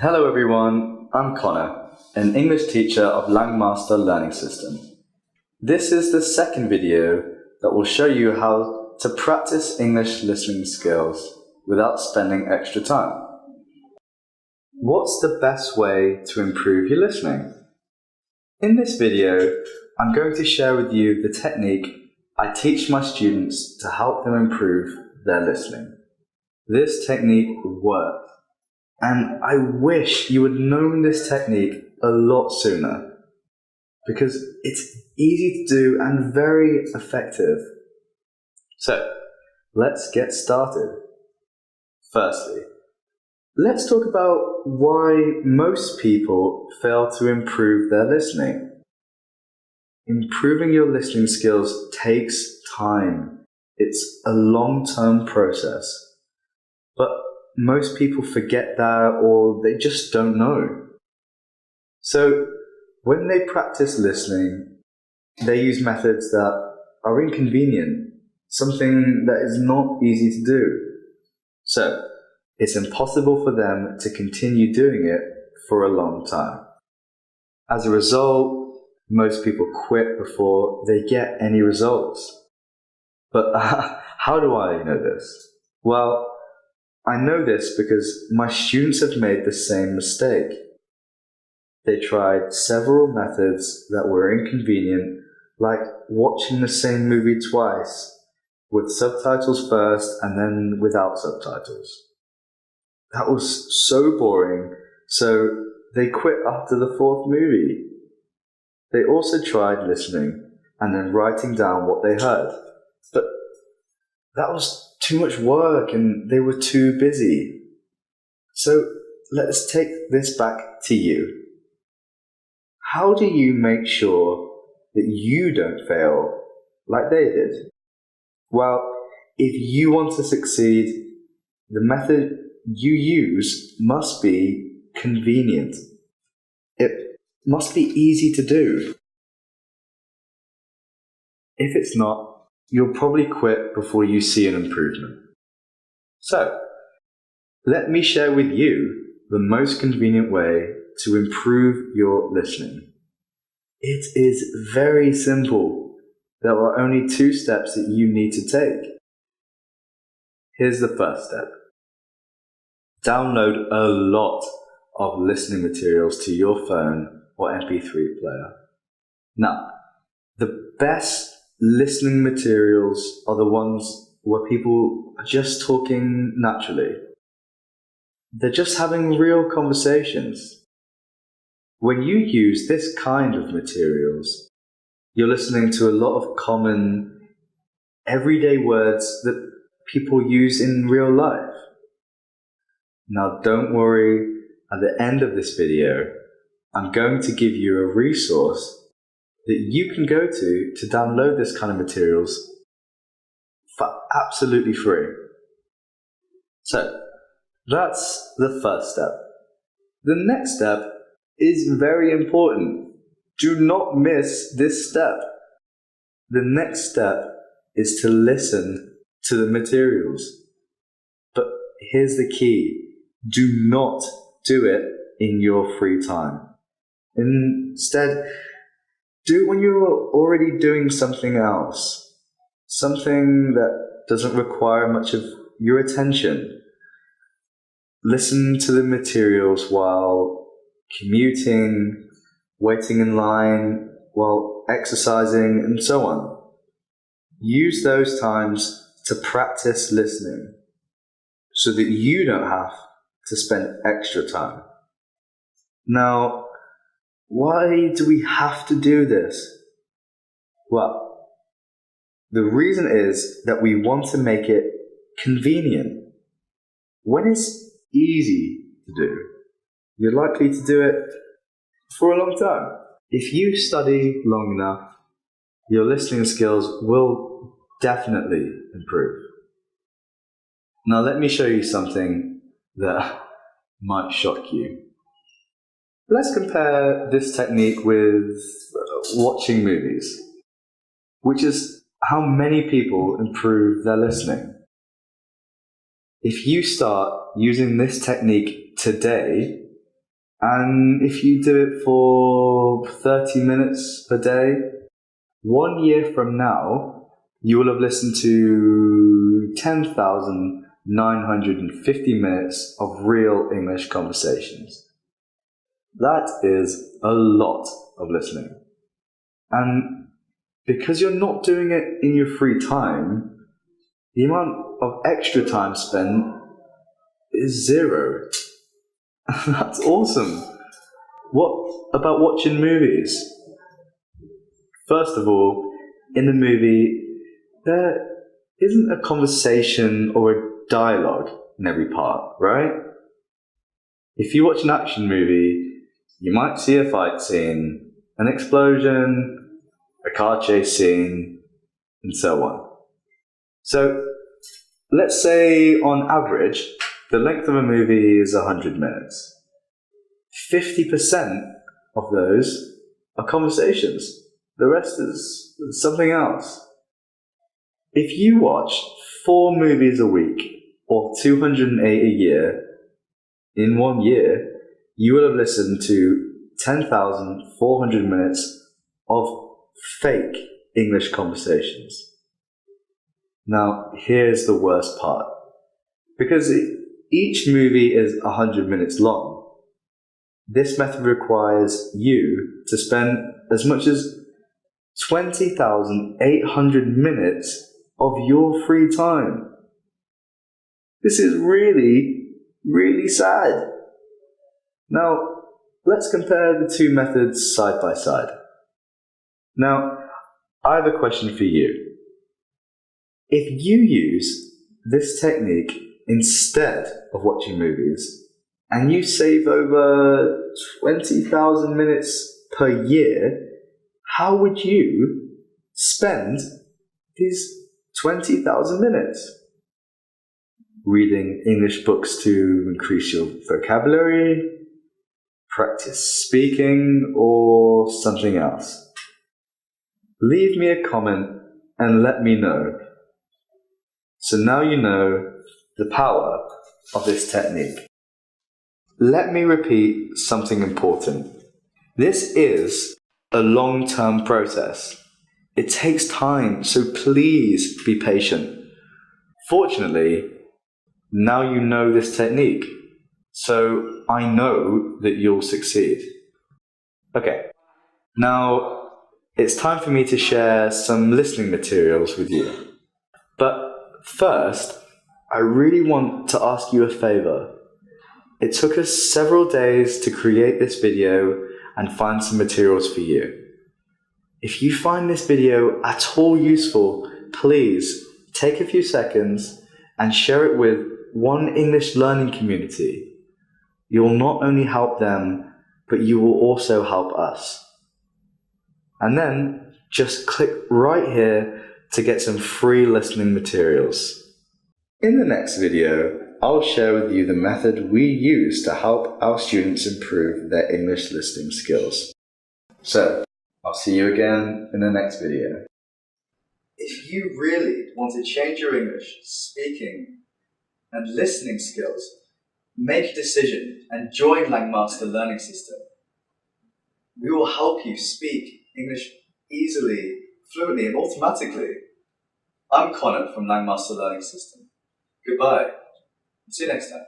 Hello everyone, I'm Connor, an English teacher of Langmaster Learning System. This is the second video that will show you how to practice English listening skills without spending extra time. What's the best way to improve your listening? In this video, I'm going to share with you the technique I teach my students to help them improve their listening. This technique works. And I wish you had known this technique a lot sooner, because it's easy to do and very effective. So, let's get started. Firstly, let's talk about why most people fail to improve their listening. Improving your listening skills takes time. It's a long-term process. But most people forget that, or they just don't know. So when they practice listening, they use methods that are inconvenient, something that is not easy to do. So it's impossible for them to continue doing it for a long time. As a result, most people quit before they get any results. But how do I know this? Well, I know this because my students have made the same mistake. They tried several methods that were inconvenient, like watching the same movie twice, with subtitles first and then without subtitles. That was so boring, so they quit after the fourth movie. They also tried listening and then writing down what they heard, but that was too much work and they were too busy. So let's take this back to you. How do you make sure that you don't fail like they did? Well, if you want to succeed, the method you use must be convenient. It must be easy to do. If it's not, you'll probably quit before you see an improvement. So, let me share with you the most convenient way to improve your listening. It is very simple. There are only 2 steps that you need to take. Here's the first step. Download a lot of listening materials to your phone or MP3 player. Now, the best listening materials are the ones where people are just talking naturally. They're just having real conversations. When you use this kind of materials, you're listening to a lot of common, everyday words that people use in real life. Now don't worry, at the end of this video, I'm going to give you a resource that you can go to download this kind of materials for absolutely free. So, that's the first step. The next step is very important. Do not miss this step. The next step is to listen to the materials. But here's the key. Do not do it in your free time. Instead, do it when you're already doing something else, something that doesn't require much of your attention. Listen to the materials while commuting, waiting in line, while exercising, and so on. Use those times to practice listening so that you don't have to spend extra time. Now, why do we have to do this? Well, the reason is that we want to make it convenient. When it's easy to do, you're likely to do it for a long time. If you study long enough, your listening skills will definitely improve. Now let me show you something that might shock you. Let's compare this technique with watching movies, which is how many people improve their listening. If you start using this technique today, And if you do it for 30 minutes per day, 1 year from now, you will have listened to 10,950 minutes of real English conversations. That is a lot of listening. And because you're not doing it in your free time, the amount of extra time spent is zero. That's awesome. What about watching movies? First of all, in the movie, there isn't a conversation or a dialogue in every part, right? If you watch an action movie, you might see a fight scene, an explosion, a car chase scene, and so on. So, let's say on average, the length of a movie is 100 minutes. 50% of those are conversations. The rest is something else. If you watch 4 movies a week, or 208 a year, in 1 year, you will have listened to 10,400 minutes of fake English conversations. Now, here's the worst part. Because each movie is 100 minutes long, this method requires you to spend as much as 20,800 minutes of your free time. This is really, really sad. Now, let's compare the two methods side by side. Now, I have a question for you. If you use this technique instead of watching movies, and you save over 20,000 minutes per year, how would you spend these 20,000 minutes? Reading English books to increase your vocabulary, practice speaking, or something else? Leave me a comment and let me know. So now you know the power of this technique. Let me repeat something important. This is a long-term process. It takes time, so please be patient. Fortunately, now you know this technique, so I know that you'll succeed. Okay, now it's time for me to share some listening materials with you. But first, I really want to ask you a favor. It took us several days to create this video and find some materials for you. If you find this video at all useful, please take a few seconds and share it with one English learning community. You will not only help them, but you will also help us. And then just click right here to get some free listening materials. In the next video, I'll share with you the method we use to help our students improve their English listening skills. So, I'll see you again in the next video. If you really want to change your English speaking and listening skills, make a decision and join Langmaster Learning System. We will help you speak English easily, fluently, and automatically. I'm Connor from Langmaster Learning System. Goodbye. See you next time.